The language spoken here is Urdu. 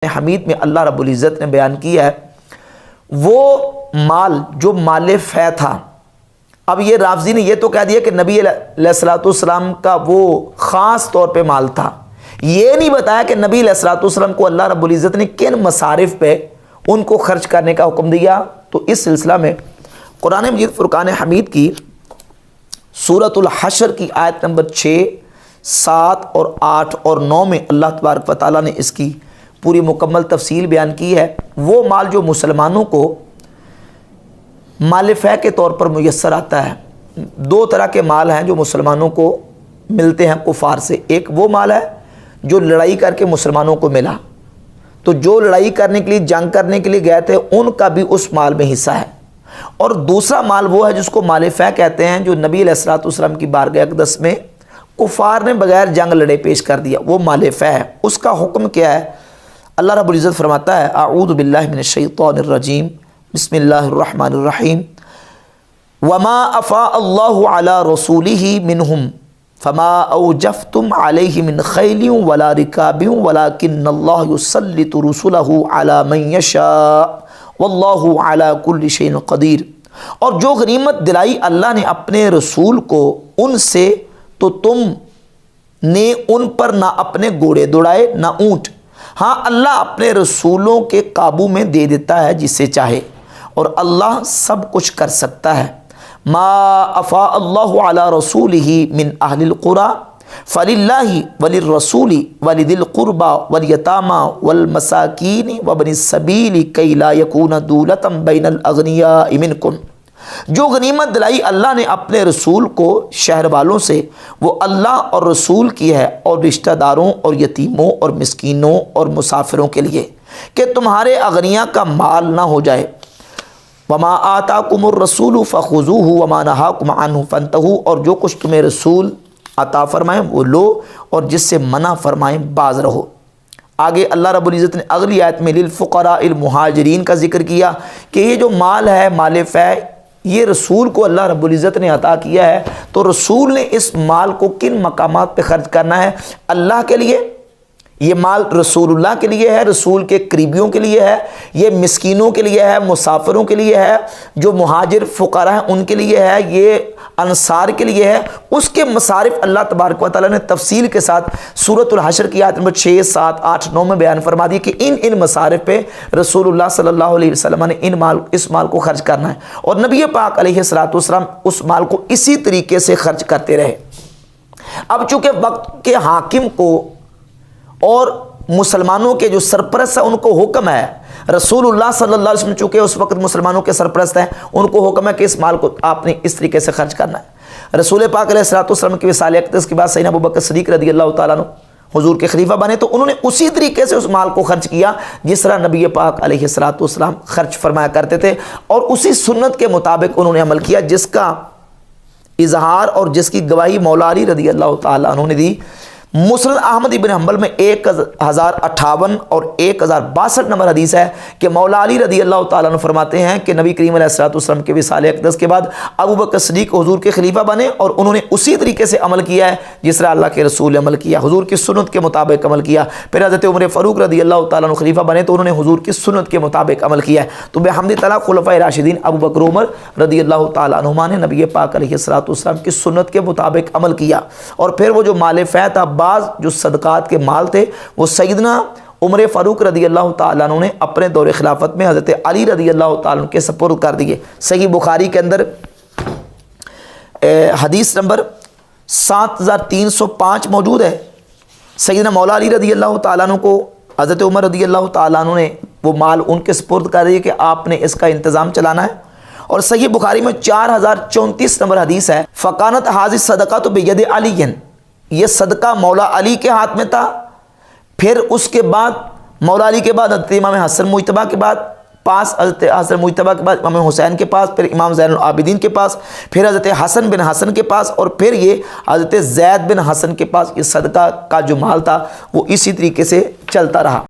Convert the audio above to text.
حمید میں اللہ رب العزت نے بیان کیا ہے وہ مال جو مال فے تھا۔ اب یہ رافضی نے یہ تو کہہ دیا کہ نبی علیہ الصلوۃ والسلام کا وہ خاص طور پہ مال تھا، یہ نہیں بتایا کہ نبی علیہ الصلوۃ والسلام کو اللہ رب العزت نے کن مصارف پہ ان کو خرچ کرنے کا حکم دیا۔ تو اس سلسلہ میں قرآن مجید فرقان حمید کی سورۃ الحشر کی آیت نمبر 6، 7 اور 8 اور 9 میں اللہ تبارک و تعالیٰ نے اس کی پوری مکمل تفصیل بیان کی ہے۔ وہ مال جو مسلمانوں کو مال فے کے طور پر میسر آتا ہے، دو طرح کے مال ہیں جو مسلمانوں کو ملتے ہیں کفار سے۔ ایک وہ مال ہے جو لڑائی کر کے مسلمانوں کو ملا، تو جو لڑائی کرنے کے لیے جنگ کرنے کے لیے گئے تھے ان کا بھی اس مال میں حصہ ہے۔ اور دوسرا مال وہ ہے جس کو مال فے کہتے ہیں، جو نبی علیہ الصلوۃ والسلام کی بارگاہ اقدس میں کفار نے بغیر جنگ لڑے پیش کر دیا، وہ مال فے ہے۔ اس کا حکم کیا ہے؟ اللہ رب العزت فرماتا ہے اعوذ باللہ من الشیطان الرجیم بسم اللہ الرحمن الرحیم وما افاء اللہ علی رسولہ منہم فما اوجفتم علیہ من خیل ولا رکاب ولکن اللہ یسلط رسلہ علی من یشاء واللہ علی کل شیء قدیر۔ اور جو غنیمت دلائی اللہ نے اپنے رسول کو ان سے، تو تم نے ان پر نہ اپنے گھوڑے دوڑائے نہ اونٹ، ہاں اللہ اپنے رسولوں کے قابو میں دے دیتا ہے جسے چاہے، اور اللہ سب کچھ کر سکتا ہے۔ ما افاء اللہ علی رسولہ من اہل القری فللہ وللرسول ولذی القربى والیتامى والمساکین وابن السبیل کی لا یکون دولۃ بین الاغنیاء منکم۔ جو غنیمت دلائی اللہ نے اپنے رسول کو شہر والوں سے، وہ اللہ اور رسول کی ہے، اور رشتہ داروں اور یتیموں اور مسکینوں اور مسافروں کے لیے، کہ تمہارے اغنیاء کا مال نہ ہو جائے۔ وما آتاکم الرسول فخذوہ وما نہاکم عنہ فانتہوا، اور جو کچھ تمہیں رسول عطا فرمائیں وہ لو، اور جس سے منع فرمائیں باز رہو۔ آگے اللہ رب العزت نے اگلی آیت میں للفقراء المہاجرین کا ذکر کیا کہ یہ جو مال ہے مال فے، یہ رسول کو اللہ رب العزت نے عطا کیا ہے، تو رسول نے اس مال کو کن مقامات پہ خرچ کرنا ہے؟ اللہ کے لیے، یہ مال رسول اللہ کے لیے ہے، رسول کے قریبیوں کے لیے ہے، یہ مسکینوں کے لیے ہے، مسافروں کے لیے ہے، جو مہاجر فقراء ہیں ان کے لیے ہے، یہ انصار کے لیے ہے۔ اس کے مصارف اللہ تبارک و تعالیٰ نے تفصیل کے ساتھ سورۃ الحشر کی آیت نمبر 6، 7، 8، 9 میں بیان فرما دی کہ ان مصارف پہ رسول اللہ صلی اللہ علیہ وسلم نے اس مال کو خرچ کرنا ہے، اور نبی پاک علیہ الصلوۃ والسلام اس مال کو اسی طریقے سے خرچ کرتے رہے۔ اب چونکہ وقت کے حاکم کو اور مسلمانوں کے جو سرپرست ہیں ان کو حکم ہے، رسول اللہ صلی اللہ علیہ وسلم چونکہ اس وقت مسلمانوں کے سرپرست ہیں، ان کو حکم ہے کہ اس مال کو آپ نے اس طریقے سے خرچ کرنا ہے۔ رسول پاک علیہ الصلوۃ والسلام کی وصال اقدس کے بعد سیدنا ابوبکر صدیق رضی اللہ تعالیٰ عنہ حضور کے خلیفہ بنے، تو انہوں نے اسی طریقے سے اس مال کو خرچ کیا جس طرح نبی پاک علیہ الصلوۃ والسلام خرچ فرمایا کرتے تھے، اور اسی سنت کے مطابق انہوں نے عمل کیا، جس کا اظہار اور جس کی گواہی مولا علی رضی اللہ تعالیٰ عنہ نے دی۔ مسند احمد ابن حنبل میں 1058 اور 1062 نمبر حدیث ہے کہ مولا علی رضی اللہ تعالیٰ عنہ فرماتے ہیں کہ نبی کریم علیہ الصلوۃ والسلام کے وصال اقدس کے بعد ابوبکر صدیق حضور کے خلیفہ بنے، اور انہوں نے اسی طریقے سے عمل کیا ہے جس طرح اللہ کے رسول نے عمل کیا، حضور کی سنت کے مطابق عمل کیا۔ پھر حضرت عمر فاروق رضی اللہ تعالیٰ عنہ خلیفہ بنے تو انہوں نے حضور کی سنت کے مطابق عمل کیا ہے۔ تو بحمد تعالیٰ خلفائے راشدین ابوبکر عمر رضی اللہ تعالیٰ عنہما نے نبی پاک علیہ الصلوۃ والسلام کی سنت کے مطابق عمل کیا، اور پھر وہ جو مال فے تھا، بعض جو صدقات کے مال تھے، وہ سیدنا عمر فاروق رضی اللہ تعالیٰ عنہ نے اپنے دور خلافت میں حضرت علی رضی اللہ تعالیٰ عنہ کے سپرد کر دیے۔ صحیح بخاری کے اندر حدیث نمبر 7305 موجود ہے، سیدنا مولا علی رضی اللہ تعالیٰ عنہ کو حضرت عمر رضی اللہ تعالیٰ عنہ نے وہ مال ان کے سپرد کر دیے کہ آپ نے اس کا انتظام چلانا ہے۔ اور صحیح بخاری میں 4034 نمبر حدیث ہے فقانت حاضر صدقہ تو بید علی، یہ صدقہ مولا علی کے ہاتھ میں تھا، پھر اس کے بعد مولا علی کے بعد حضرت امام حسن مجتبیٰ کے پاس، حضرت حسن مجتبیٰ کے بعد امام حسین کے پاس، پھر امام زین العابدین کے پاس، پھر حضرت حسن بن حسن کے پاس، اور پھر یہ حضرت زید بن حسن کے پاس۔ یہ صدقہ کا جو مال تھا وہ اسی طریقے سے چلتا رہا۔